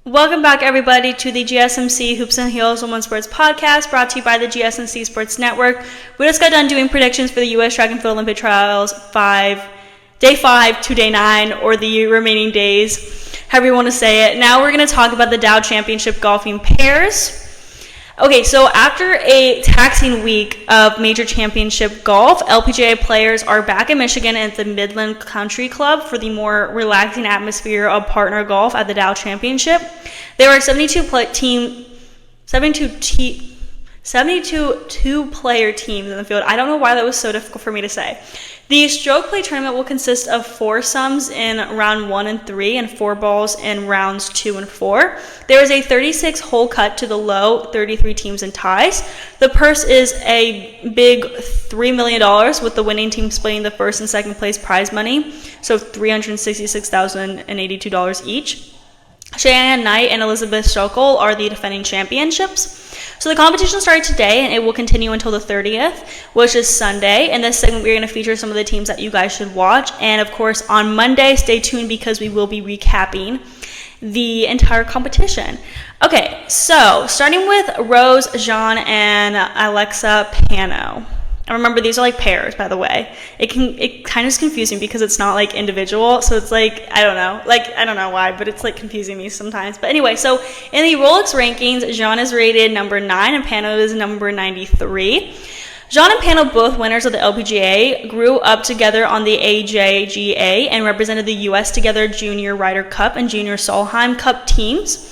Welcome back, everybody, to the GSMC Hoops and Heels Women's Sports Podcast, brought to you by the GSMC Sports Network. We just got done doing predictions for the U.S. Track and Field Olympic Trials, day 5 to day 9, or the remaining days, however you want to say it. Now we're going to talk about the Dow Championship golfing pairs. Okay, so after a taxing week of major championship golf, LPGA players are back in Michigan at the Midland Country Club for the more relaxing atmosphere of partner golf at the Dow Championship. There were 72 two-player teams in the field. I don't know why that was so difficult for me to say. The stroke play tournament will consist of foursomes in round 1 and 3 and fourballs in rounds 2 and 4. There is a 36-hole cut to the low, 33 teams and ties. The purse is a big $3 million, with the winning team splitting the first and second place prize money, so $366,082 each. Cheyenne Knight and Elizabeth Stokel are the defending championships. So the competition started today, and it will continue until the 30th, which is Sunday. In this segment, we're going to feature some of the teams that you guys should watch. And, of course, on Monday, stay tuned because we will be recapping the entire competition. Okay, so starting with Rose, Zhang, and Alexa Pano. And remember, these are like pairs, by the way. It kind of is confusing because it's not like individual, so it's like, I don't know why, but it's like confusing me sometimes. But anyway, so in the Rolex rankings, Zhang is rated number 9 and Pano is number 93. Zhang and Pano, both winners of the LPGA, grew up together on the AJGA and represented the U.S. together Junior Ryder Cup and Junior Solheim Cup teams.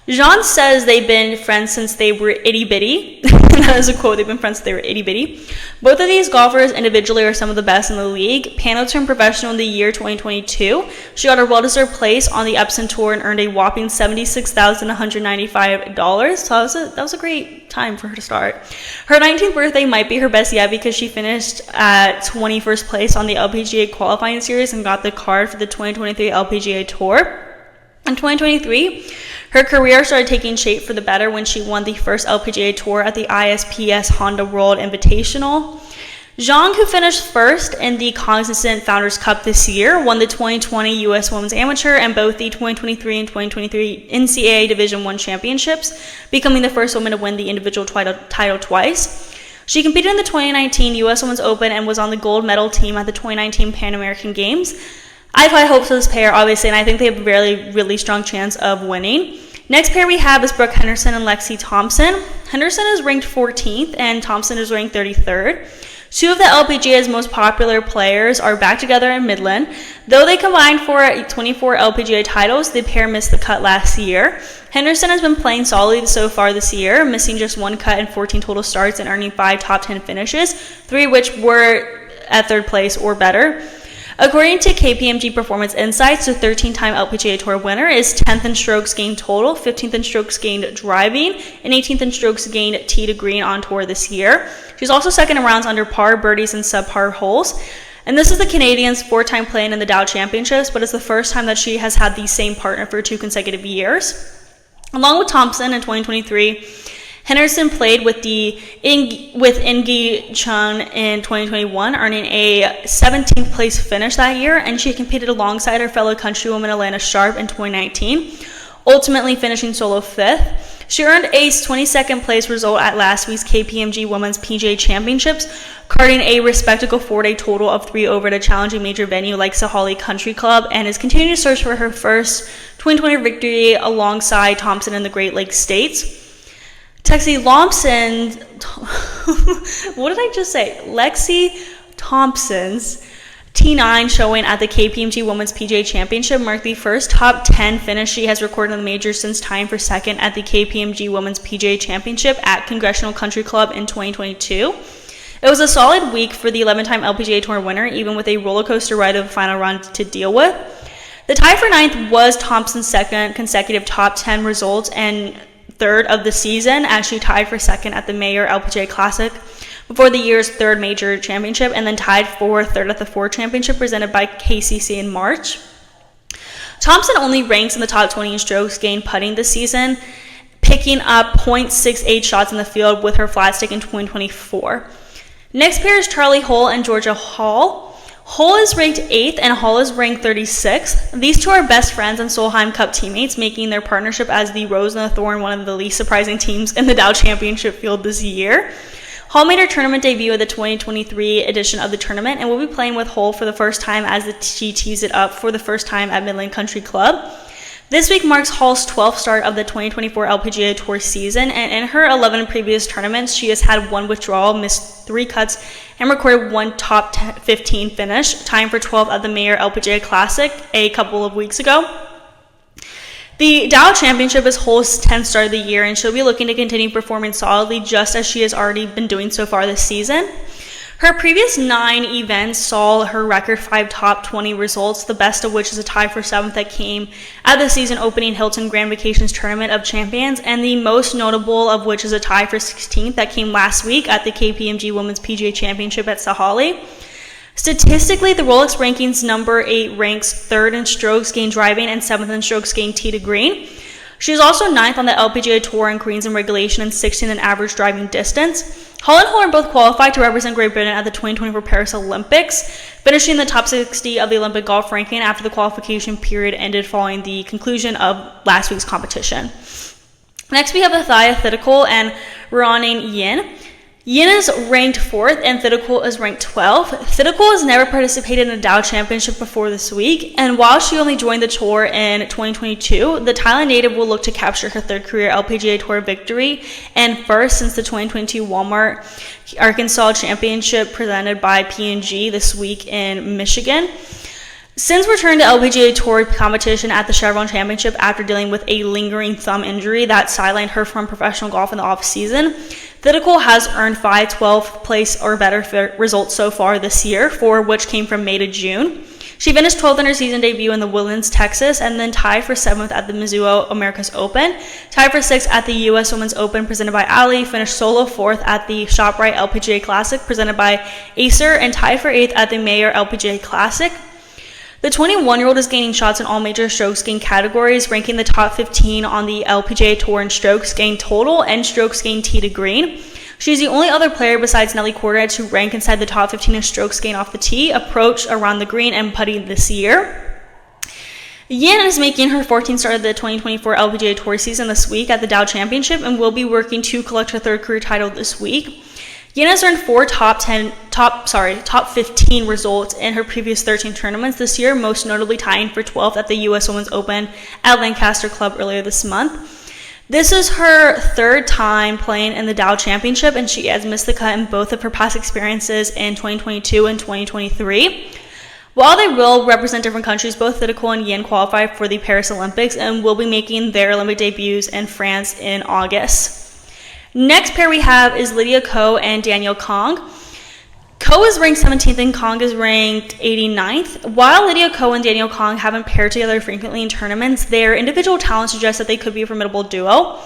Zhang says they've been friends since they were itty-bitty. That is a quote. They've been friends since they were itty-bitty. Both of these golfers individually are some of the best in the league. Pano turned professional in the year 2022. She got a well-deserved place on the Epson Tour and earned a whopping $76,195. So that was a great time for her to start. Her 19th birthday might be her best yet because she finished at 21st place on the LPGA qualifying series and got the card for the 2023 LPGA Tour. In 2023, her career started taking shape for the better when she won the first LPGA Tour at the ISPS Honda World Invitational. Zhang, who finished first in the Cognizant Founders Cup this year, won the 2020 U.S. Women's Amateur and both the 2023 and 2023 NCAA Division I Championships, becoming the first woman to win the individual title twice. She competed in the 2019 U.S. Women's Open and was on the gold medal team at the 2019 Pan American Games. I have high hopes for this pair, obviously, and I think they have a really strong chance of winning. Next pair we have is Brooke Henderson and Lexi Thompson. Henderson is ranked 14th and Thompson is ranked 33rd. Two of the LPGA's most popular players are back together in Midland. Though they combined for 24 LPGA titles, the pair missed the cut last year. Henderson has been playing solidly so far this year, missing just 1 cut in 14 total starts and earning 5 top 10 finishes, 3 of which were at 3rd place or better. According to KPMG Performance Insights, the 13-time LPGA Tour winner is 10th in strokes gained total, 15th in strokes gained driving, and 18th in strokes gained tee to green on tour this year. She's also second in rounds under par, birdies, and subpar holes. And this is the Canadian's 4th time playing in the Dow Championships, but it's the first time that she has had the same partner for 2 consecutive years. Along with Thompson in 2023, Henderson played with Ingi Chun in 2021, earning a 17th place finish that year, and she competed alongside her fellow countrywoman Alana Sharp in 2019, ultimately finishing solo 5th. She earned a 22nd place result at last week's KPMG Women's PGA Championships, carding a respectable 4-day total of 3 over at a challenging major venue like Solheim Country Club, and is continuing to search for her first 2020 victory alongside Thompson in the Great Lakes states. Lexi Thompson's T9 showing at the KPMG Women's PGA Championship marked the first top 10 finish she has recorded in the major since tying for second at the KPMG Women's PGA Championship at Congressional Country Club in 2022. It was a solid week for the 11-time LPGA Tour winner, even with a roller coaster ride of the final round to deal with. The tie for 9th was Thompson's second consecutive top 10 results and 3rd of the season, as she tied for 2nd at the Mayor LPGA Classic before the year's 3rd major championship, and then tied for 3rd at the Fore Championship presented by KCC in March. Thompson only ranks in the top 20 in strokes gained putting this season, picking up .68 shots in the field with her flat stick in 2024. Next pair is Charley Hull and Georgia Hall. Hull is ranked 8th and Hull is ranked 36th. These two are best friends and Solheim Cup teammates, making their partnership as the Rose and the Thorn one of the least surprising teams in the Dow Championship field this year. Hull made her tournament debut at the 2023 edition of the tournament and will be playing with Hull for the first time as she tees it up for the first time at Midland Country Club. This week marks Hull's 12th start of the 2024 LPGA Tour season, and in her 11 previous tournaments, she has had one withdrawal, missed 3 cuts, and recorded one top 15 finish, tying for 12th at the Mayor LPGA Classic a couple of weeks ago. The Dow Championship is Hull's 10th start of the year, and she'll be looking to continue performing solidly just as she has already been doing so far this season. Her previous 9 events saw her record 5 top 20 results, the best of which is a tie for 7th that came at the season opening Hilton Grand Vacations Tournament of Champions, and the most notable of which is a tie for 16th that came last week at the KPMG Women's PGA Championship at Charley. Statistically, the Rolex rankings number 8 ranks 3rd in strokes gained driving and 7th in strokes gained tee to green. She is also 9th on the LPGA Tour in greens and regulation and 16th in average driving distance. Hull and Hull are both qualified to represent Great Britain at the 2024 Paris Olympics, finishing in the top 60 of the Olympic golf ranking after the qualification period ended following the conclusion of last week's competition. Next, we have Atthaya, Thitikul, and Ruoning Yin. Yin is ranked 4th and Thitikul is ranked 12th. Thitikul has never participated in a Dow Championship before this week, and while she only joined the tour in 2022, the Thailand native will look to capture her 3rd career LPGA Tour victory and first since the 2022 Walmart Arkansas Championship presented by P&G this week in Michigan. Since returning to LPGA Tour competition at the Chevron Championship after dealing with a lingering thumb injury that sidelined her from professional golf in the off-season, Thitikul has earned 5 12th place or better results so far this year, 4 of which came from May to June. She finished 12th in her season debut in the Woodlands, Texas, and then tied for 7th at the Mizuho Americas Open, tied for 6th at the U.S. Women's Open presented by Ali, finished solo 4th at the ShopRite LPGA Classic presented by Acer, and tied for 8th at the Mayor LPGA Classic. The 21-year-old is gaining shots in all major strokes gained categories, ranking the top 15 on the LPGA Tour in strokes gained total and strokes gained tee to green. She's the only other player besides Nelly Korda to rank inside the top 15 in strokes gained off the tee, approach, around the green, and putting this year. Yin is making her 14th start of the 2024 LPGA Tour season this week at the Dow Championship and will be working to collect her 3rd career title this week. Yin has earned 4 top 15 results in her previous 13 tournaments this year, most notably tying for 12th at the U.S. Women's Open at Lancaster Club earlier this month. This is her 3rd time playing in the Dow Championship, and she has missed the cut in both of her past experiences in 2022 and 2023. While they will represent different countries, both Thitikul and Yin qualify for the Paris Olympics and will be making their Olympic debuts in France in August. Next pair we have is Lydia Ko and Danielle Kang. Ko is ranked 17th and Kang is ranked 89th. While Lydia Ko and Danielle Kang haven't paired together frequently in tournaments, their individual talent suggests that they could be a formidable duo.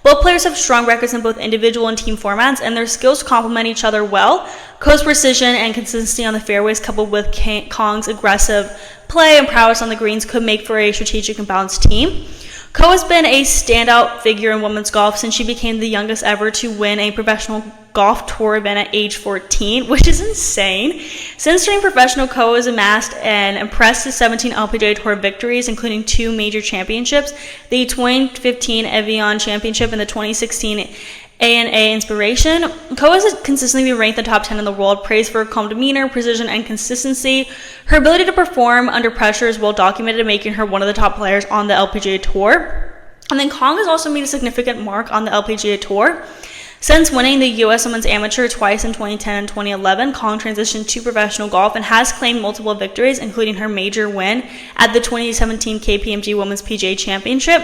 Both players have strong records in both individual and team formats, and their skills complement each other well. Ko's precision and consistency on the fairways, coupled with Kang's aggressive play and prowess on the greens, could make for a strategic and balanced team. Ko has been a standout figure in women's golf since she became the youngest ever to win a professional golf tour event at age 14, which is insane. Since turning professional, Ko has amassed an impressive 17 LPGA Tour victories, including 2 major championships, the 2015 Evian Championship and the 2016 ANA Inspiration. Ko has consistently been ranked in the top 10 in the world, praised for her calm demeanor, precision, and consistency. Her ability to perform under pressure is well documented, making her one of the top players on the LPGA Tour. And then Kang has also made a significant mark on the LPGA Tour. Since winning the U.S. Women's Amateur twice in 2010 and 2011, Kang transitioned to professional golf and has claimed multiple victories, including her major win at the 2017 KPMG Women's PGA Championship.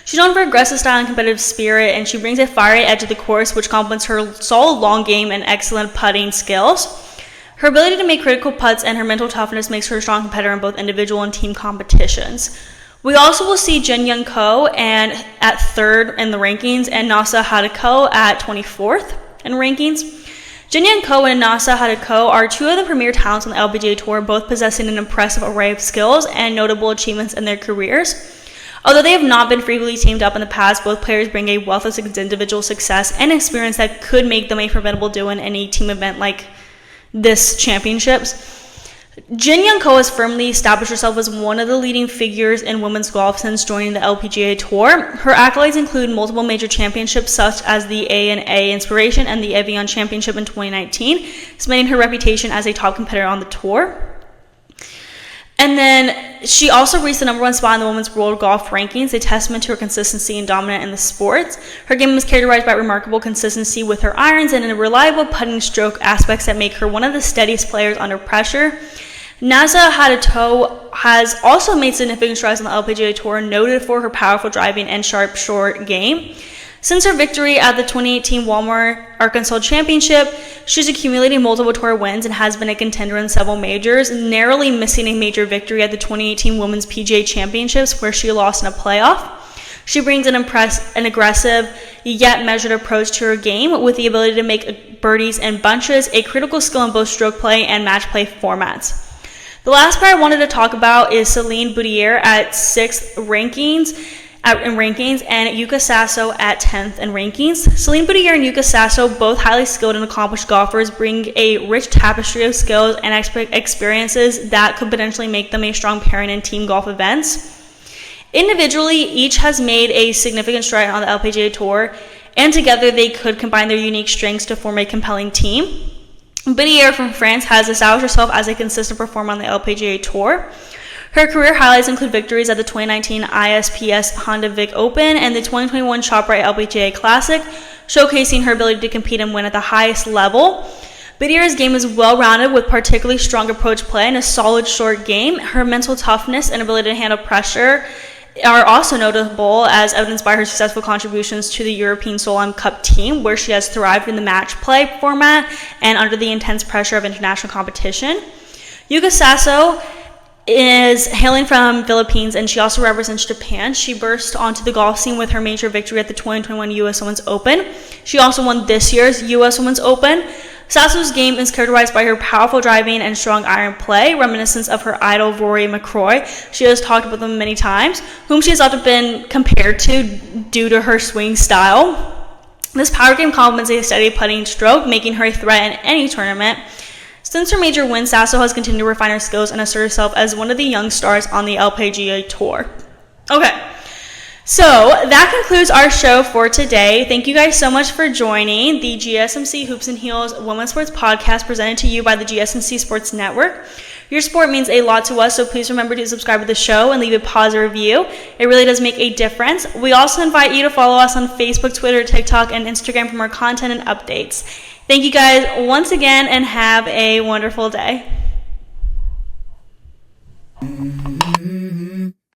She's known for aggressive style and competitive spirit, and she brings a fiery edge to the course, which complements her solid long game and excellent putting skills. Her ability to make critical putts and her mental toughness makes her a strong competitor in both individual and team competitions. We also will see Jin Young Ko at 3rd in the rankings and Nasa Hataoka at 24th in rankings. Jin Young Ko and Nasa Hataoka are 2 of the premier talents on the LPGA Tour, both possessing an impressive array of skills and notable achievements in their careers. Although they have not been frequently teamed up in the past, both players bring a wealth of individual success and experience that could make them a formidable duo in any team event like this championships. Jin Young Ko has firmly established herself as one of the leading figures in women's golf since joining the LPGA Tour. Her accolades include multiple major championships such as the A&A Inspiration and the Evian Championship in 2019, cementing her reputation as a top competitor on the tour. And then she also reached the #1 spot in the women's world golf rankings, a testament to her consistency and dominance in the sport. Her game is characterized by remarkable consistency with her irons and a reliable putting stroke aspects that make her one of the steadiest players under pressure. Nasa Hataoka has also made significant strides on the LPGA Tour, noted for her powerful driving and sharp short game. Since her victory at the 2018 Walmart Arkansas Championship, she's accumulated multiple tour wins and has been a contender in several majors, narrowly missing a major victory at the 2018 Women's PGA Championships, where she lost in a playoff. She brings an aggressive yet measured approach to her game with the ability to make birdies in bunches, a critical skill in both stroke play and match play formats. The last player I wanted to talk about is Celine at 6th in rankings, and Yuka Saso at 10th in rankings. Celine Boudier and Yuka Saso, both highly skilled and accomplished golfers, bring a rich tapestry of skills and experiences that could potentially make them a strong pairing in team golf events. Individually, each has made a significant stride on the LPGA Tour, and together they could combine their unique strengths to form a compelling team. Boudier from France has established herself as a consistent performer on the LPGA Tour. Her career highlights include victories at the 2019 ISPS Honda Vic Open and the 2021 ShopRite LPGA Classic, showcasing her ability to compete and win at the highest level. Boudier's game is well-rounded with particularly strong approach play and a solid short game. Her mental toughness and ability to handle pressure are also notable, as evidenced by her successful contributions to the European Solheim Cup team, where she has thrived in the match play format and under the intense pressure of international competition. Yuka Saso is hailing from Philippines, and she also represents Japan. She burst onto the golf scene with her major victory at the 2021 U.S. Women's Open. She also won this year's U.S. Women's Open. Saso's game is characterized by her powerful driving and strong iron play, reminiscent of her idol Rory McIlroy. She has talked about them many times, whom she has often been compared to due to her swing style. This power game complements a steady putting stroke, making her a threat in any tournament. Since her major win, Saso has continued to refine her skills and assert herself as one of the young stars on the LPGA Tour. Okay, so that concludes our show for today. Thank you guys so much for joining the GSMC Hoops and Heels Women's Sports Podcast, presented to you by the GSMC Sports Network. Your support means a lot to us, so please remember to subscribe to the show and leave a positive review. It really does make a difference. We also invite you to follow us on Facebook, Twitter, TikTok, and Instagram for more content and updates. Thank you guys once again, and have a wonderful day.